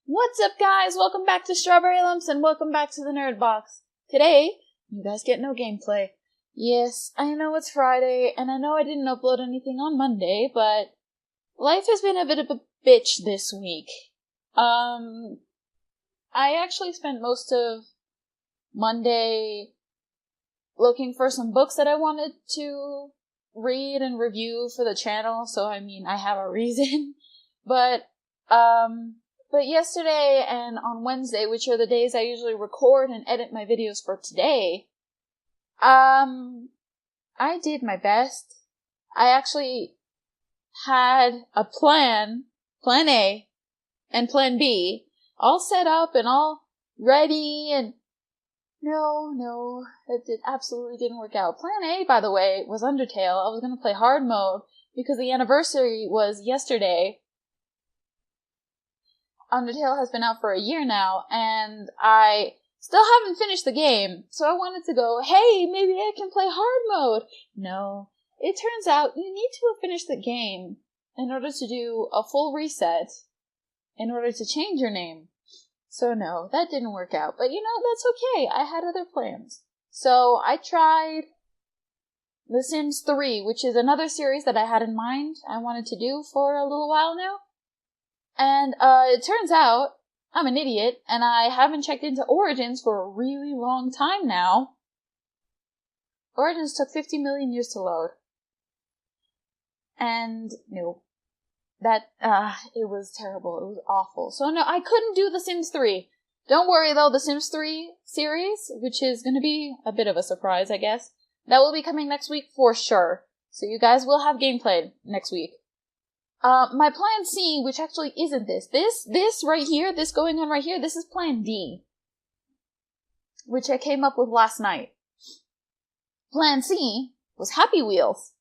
What's up, guys? Welcome back to Strawberry Lumps and welcome back to the Nerd Box. Today, you guys get no gameplay. Yes, I know it's Friday, and I know I didn't upload anything on Monday, but life has been a bit of a bitch this week. I actually spent most of Monday looking for some books that I wanted to read and review for the channel, so I have a reason. But yesterday and on Wednesday, which are the days I usually record and edit my videos for today, I did my best. I actually had a plan A, and plan B, all set up and all ready, and no, it absolutely didn't work out. Plan A, by the way, was Undertale. I was going to play hard mode because the anniversary was yesterday. Undertale has been out for a year now, and I still haven't finished the game, so I wanted to go, hey, maybe I can play hard mode. No, it turns out you need to have finished the game in order to do a full reset, in order to change your name. So no, that didn't work out, but that's okay, I had other plans. So I tried The Sims 3, which is another series that I had in mind I wanted to do for a little while now. And it turns out I'm an idiot, and I haven't checked into Origins for a really long time now. Origins took 50 million years to load. And no, it was terrible. It was awful. So no, I couldn't do The Sims 3. Don't worry though, The Sims 3 series, which is going to be a bit of a surprise, I guess, that will be coming next week for sure. So you guys will have gameplay next week. My plan C, which actually isn't this right here, this going on right here, this is plan D, which I came up with last night. Plan C was Happy Wheels.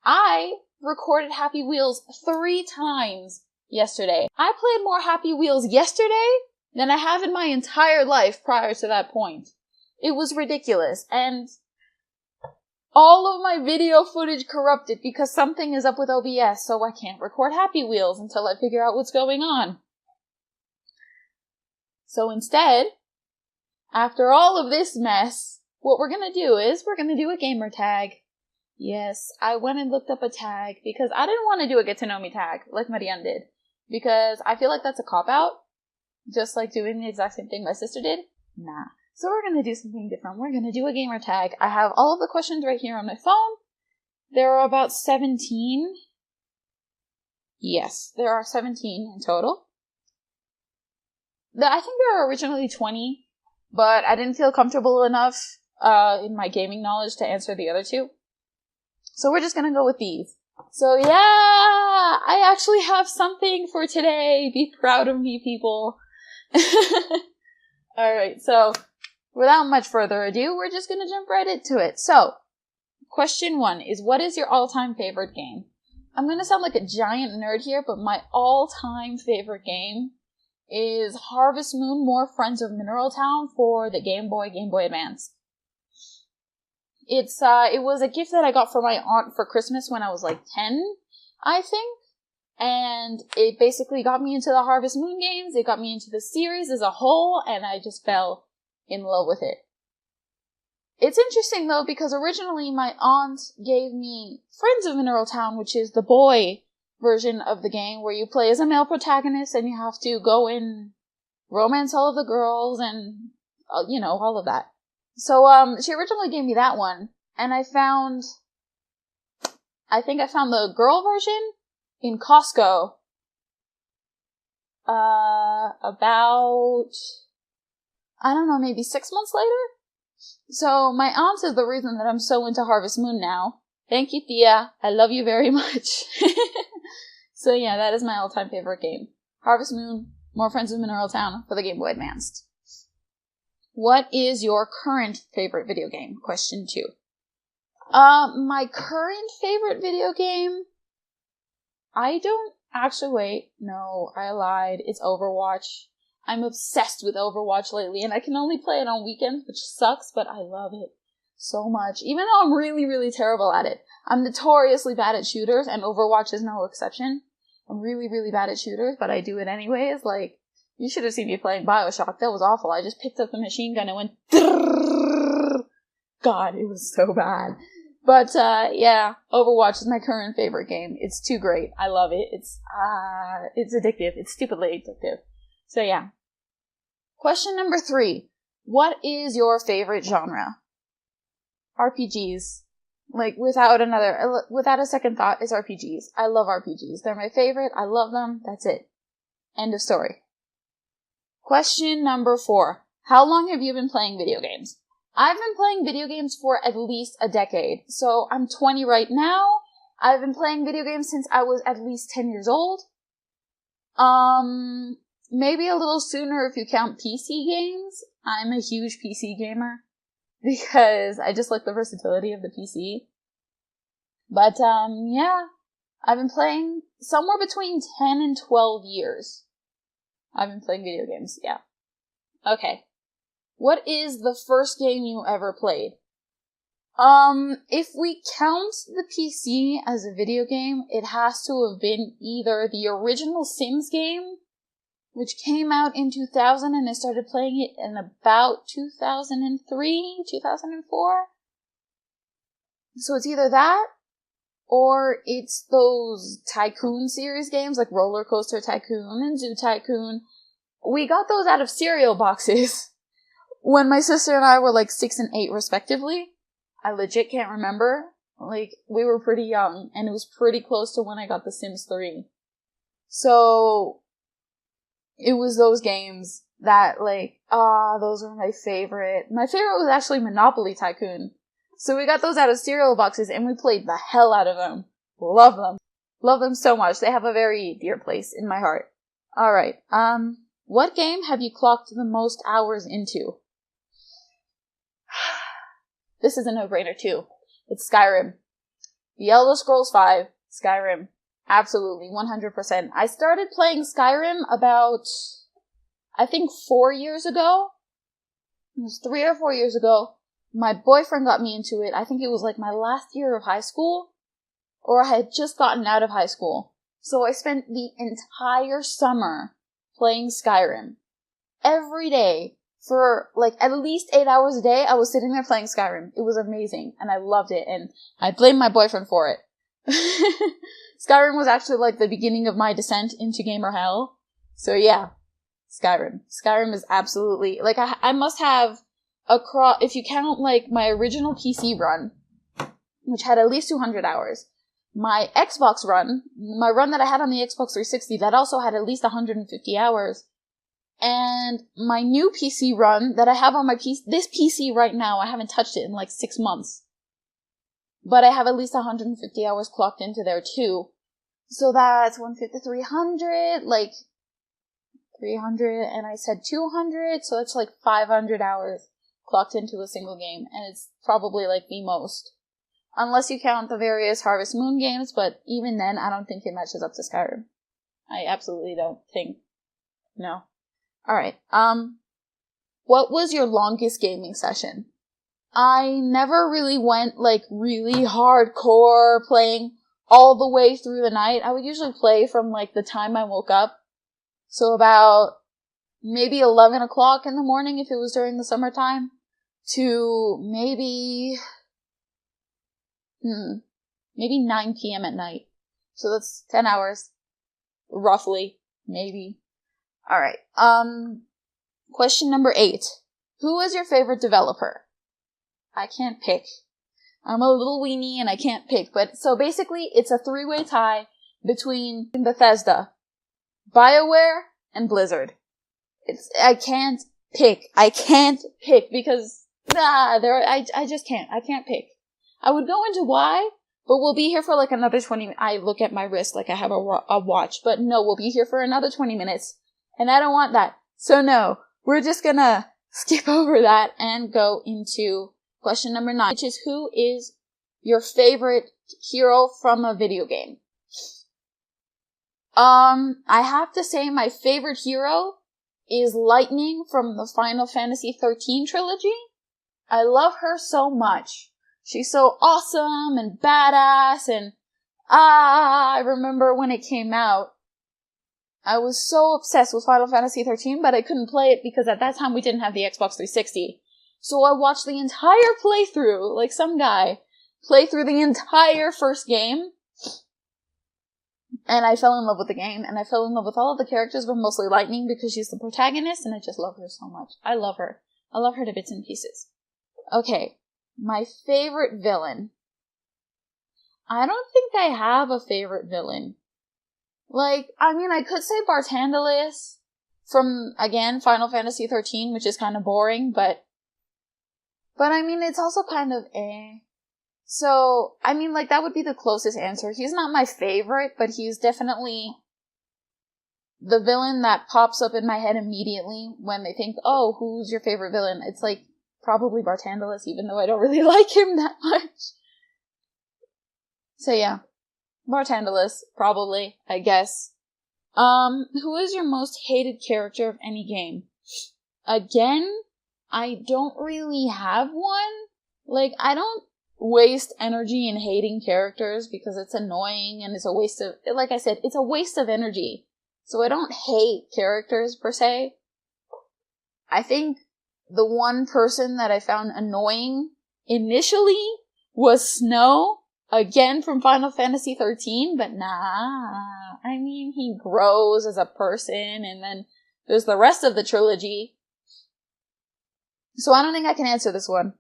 I recorded Happy Wheels 3 times yesterday. I played more Happy Wheels yesterday than I have in my entire life prior to that point. It was ridiculous, and all of my video footage corrupted because something is up with OBS, so I can't record Happy Wheels until I figure out what's going on. So instead, after all of this mess, what we're gonna do is we're gonna do a gamer tag. Yes, I went and looked up a tag because I didn't want to do a get to know me tag like Marianne did, because I feel like that's a cop-out, just like doing the exact same thing my sister did. Nah. So we're going to do something different. We're going to do a gamer tag. I have all of the questions right here on my phone. There are about 17. Yes, there are 17 in total. I think there were originally 20, but I didn't feel comfortable enough in my gaming knowledge to answer the other 2. So we're just going to go with these. So yeah, I actually have something for today. Be proud of me, people. Alright, so without much further ado, we're just gonna jump right into it. So, question 1 is, what is your all-time favorite game? I'm gonna sound like a giant nerd here, but my all-time favorite game is Harvest Moon, More Friends of Mineral Town for the Game Boy Advance. It was a gift that I got from my aunt for Christmas when I was like 10, I think. And it basically got me into the Harvest Moon games, it got me into the series as a whole, and I just fell in love with it. It's interesting though, because originally my aunt gave me Friends of Mineral Town, which is the boy version of the game where you play as a male protagonist and you have to go and romance all of the girls and, all of that. So, she originally gave me that one, and I found the girl version in Costco, about, I don't know, maybe 6 months later? So, my aunt is the reason that I'm so into Harvest Moon now. Thank you, Thea. I love you very much. So yeah, that is my all-time favorite game. Harvest Moon, More Friends of Mineral Town for the Game Boy Advanced. What is your current favorite video game? Question 2. My current favorite video game? I don't actually, wait, no, I lied. It's Overwatch. I'm obsessed with Overwatch lately, and I can only play it on weekends, which sucks, but I love it so much. Even though I'm really, really terrible at it. I'm notoriously bad at shooters, and Overwatch is no exception. I'm really, really bad at shooters, but I do it anyways. Like, You should have seen me playing Bioshock. That was awful. I just picked up the machine gun and went... Drrrr. God, it was so bad. But, yeah, Overwatch is my current favorite game. It's too great. I love it. It's addictive. It's stupidly addictive. So, yeah. Question number 3. What is your favorite genre? RPGs. Like, without a second thought, it's RPGs. I love RPGs. They're my favorite. I love them. That's it. End of story. Question number 4. How long have you been playing video games? I've been playing video games for at least a decade. So I'm 20 right now. I've been playing video games since I was at least 10 years old. Maybe a little sooner if you count PC games. I'm a huge PC gamer because I just like the versatility of the PC. But, yeah, I've been playing somewhere between 10 and 12 years. I've been playing video games, yeah. Okay. What is the first game you ever played? If we count the PC as a video game, it has to have been either the original Sims game, which came out in 2000 and I started playing it in about 2003, 2004. So it's either that, or it's those Tycoon series games like Roller Coaster Tycoon and Zoo Tycoon. We got those out of cereal boxes when my sister and I were like 6 and 8 respectively. I legit can't remember. Like, we were pretty young, and it was pretty close to when I got The Sims 3. So, it was those games that, like, those were my favorite. My favorite was actually Monopoly Tycoon. So we got those out of cereal boxes, and we played the hell out of them. Love them. Love them so much. They have a very dear place in my heart. Alright, what game have you clocked the most hours into? This is a no-brainer too. It's Skyrim. The Elder Scrolls V, Skyrim. Absolutely, 100%. I started playing Skyrim about, I think 4 years ago. It was 3 or 4 years ago. My boyfriend got me into it. I think it was like my last year of high school. Or I had just gotten out of high school. So I spent the entire summer playing Skyrim. Every day. For, like, at least 8 hours a day, I was sitting there playing Skyrim. It was amazing, and I loved it, and I blame my boyfriend for it. Skyrim was actually, like, the beginning of my descent into gamer hell. So, yeah. Skyrim. Skyrim is absolutely, like, I must have if you count, like, my original PC run, which had at least 200 hours, my Xbox run, my run that I had on the Xbox 360, that also had at least 150 hours. And my new PC run that I have on this PC right now, I haven't touched it in like 6 months. But I have at least 150 hours clocked into there too. So that's 150, 300, like 300, and I said 200, so it's like 500 hours clocked into a single game. And it's probably like the most. Unless you count the various Harvest Moon games, but even then, I don't think it matches up to Skyrim. I absolutely don't think. No. Alright, what was your longest gaming session? I never really went, like, really hardcore playing all the way through the night. I would usually play from, like, the time I woke up. So about maybe 11 o'clock in the morning if it was during the summertime, to maybe 9 p.m. at night. So that's 10 hours, roughly, maybe. Alright, question number 8. Who is your favorite developer? I can't pick. I'm a little weenie and I can't pick, but so basically it's a 3-way tie between Bethesda, BioWare, and Blizzard. I can't pick because, I just can't. I can't pick. I would go into why, but we'll be here for like another 20 minutes. I look at my wrist like I have a watch, but no, we'll be here for another 20 minutes. And I don't want that. So no, we're just gonna skip over that and go into question number 9, which is who is your favorite hero from a video game? I have to say my favorite hero is Lightning from the Final Fantasy XIII trilogy. I love her so much. She's so awesome and badass, and I remember when it came out, I was so obsessed with Final Fantasy 13, but I couldn't play it because at that time we didn't have the Xbox 360. So I watched the entire playthrough, like some guy, play through the entire first game. And I fell in love with the game, and I fell in love with all of the characters, but mostly Lightning because she's the protagonist, and I just love her so much. I love her. I love her to bits and pieces. Okay, my favorite villain. I don't think I have a favorite villain. Like, I mean, I could say Bartandalis from, again, Final Fantasy 13, which is kind of boring, but I mean, it's also kind of eh. So, I mean, like, that would be the closest answer. He's not my favorite, but he's definitely the villain that pops up in my head immediately when they think, oh, who's your favorite villain? It's like, probably Bartandalis, even though I don't really like him that much. So yeah, Bartandalis, probably, I guess. Who is your most hated character of any game? Again, I don't really have one. Like, I don't waste energy in hating characters because it's annoying and it's a waste of, like I said, it's a waste of energy. So I don't hate characters per se. I think the one person that I found annoying initially was Snow, again from Final Fantasy 13, but nah. I mean, he grows as a person, and then there's the rest of the trilogy. So I don't think I can answer this one.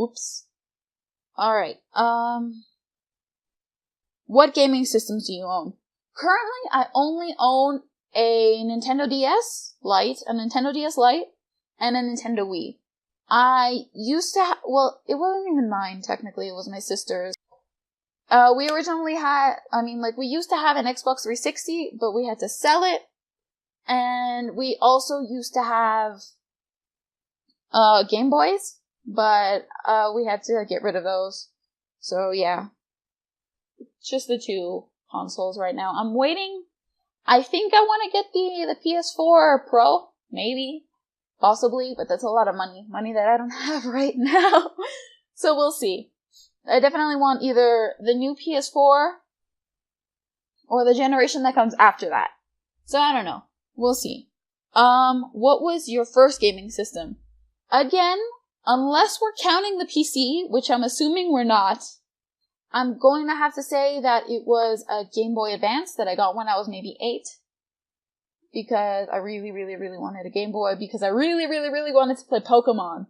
Oops. Alright, what gaming systems do you own? Currently, I only own a Nintendo DS Lite, and a Nintendo Wii. I used to well, it wasn't even mine, technically, it was my sister's. We originally had, we used to have an Xbox 360, but we had to sell it, and we also used to have, Game Boys, but, we had to get rid of those. So, yeah. Just the two consoles right now. I'm waiting. I think I want to get the PS4 Pro, maybe, possibly, but that's a lot of money that I don't have right now. So we'll see. I definitely want either the new PS4 or the generation that comes after that. So I don't know. We'll see. What was your first gaming system? Again, unless we're counting the PC, which I'm assuming we're not, I'm going to have to say that it was a Game Boy Advance that I got when I was maybe 8. Because I really, really, really wanted a Game Boy, because I really, really, really wanted to play Pokemon.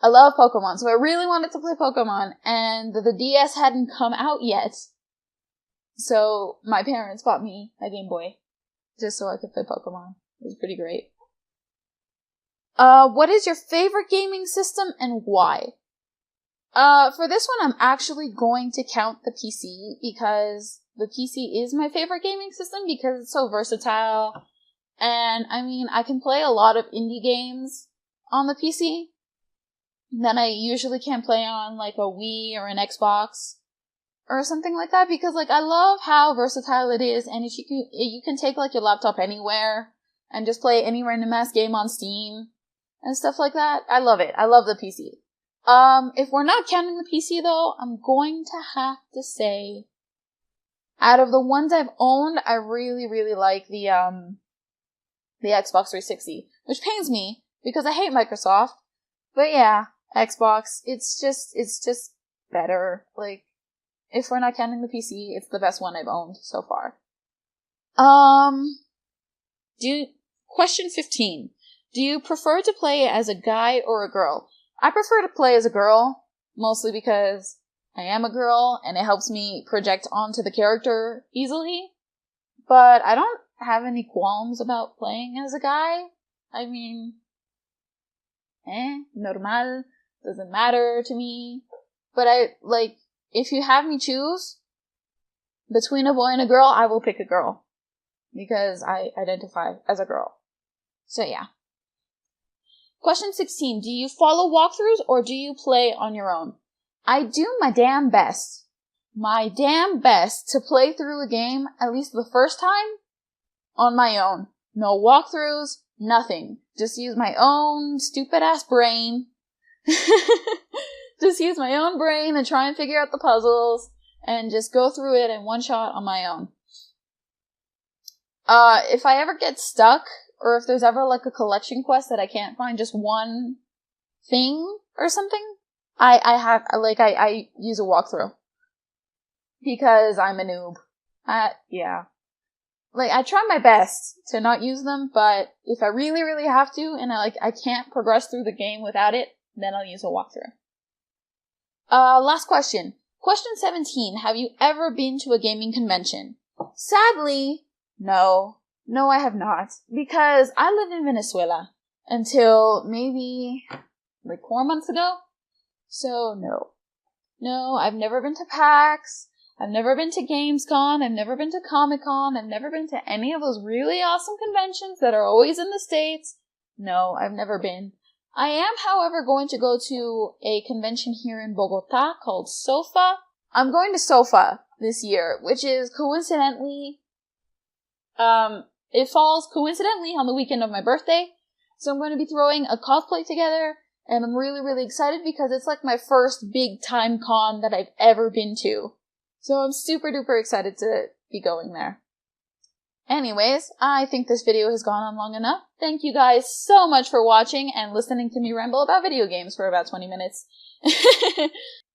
I love Pokemon, so I really wanted to play Pokemon, and the DS hadn't come out yet. So my parents bought me a Game Boy, just so I could play Pokemon. It was pretty great. What is your favorite gaming system and why? For this one, I'm actually going to count the PC because the PC is my favorite gaming system because it's so versatile. And, I can play a lot of indie games on the PC that I usually can't play on, like, a Wii or an Xbox or something like that because, like, I love how versatile it is and you can take, like, your laptop anywhere and just play any random-ass game on Steam and stuff like that. I love it. I love the PC. If we're not counting the PC though, I'm going to have to say, out of the ones I've owned, I really, really like the Xbox 360, which pains me because I hate Microsoft. But yeah, Xbox, it's just better. Like, if we're not counting the PC, it's the best one I've owned so far. Question 15. Do you prefer to play as a guy or a girl? I prefer to play as a girl, mostly because I am a girl, and it helps me project onto the character easily. But I don't have any qualms about playing as a guy. Normal, doesn't matter to me. But if you have me choose between a boy and a girl, I will pick a girl. Because I identify as a girl. So yeah. Question 16. Do you follow walkthroughs or do you play on your own? I do my damn best. My damn best to play through a game, at least the first time, on my own. No walkthroughs, nothing. Just use my own stupid ass brain. Just use my own brain and try and figure out the puzzles and just go through it in one shot on my own. If I ever get stuck, or if there's ever like a collection quest that I can't find just one thing or something, I use a walkthrough. Because I'm a noob. Yeah. Like, I try my best to not use them, but if I really, really have to, and I can't progress through the game without it, then I'll use a walkthrough. Last question. Question 17. Have you ever been to a gaming convention? Sadly, no. No, I have not. Because I lived in Venezuela until maybe, 4 months ago. So, no. No, I've never been to PAX. I've never been to Gamescom, I've never been to Comic-Con, I've never been to any of those really awesome conventions that are always in the States. No, I've never been. I am, however, going to go to a convention here in Bogota called SOFA. I'm going to SOFA this year, which is coincidentally, it falls coincidentally on the weekend of my birthday. So I'm going to be throwing a cosplay together, and I'm really, really excited because it's like my first big time con that I've ever been to. So I'm super duper excited to be going there. Anyways, I think this video has gone on long enough. Thank you guys so much for watching and listening to me ramble about video games for about 20 minutes.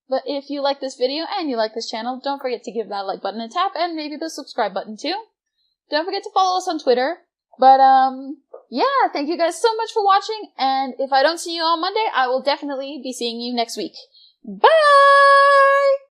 But if you like this video and you like this channel, don't forget to give that like button a tap and maybe the subscribe button too. Don't forget to follow us on Twitter. But yeah, thank you guys so much for watching, and if I don't see you on Monday, I will definitely be seeing you next week. Bye!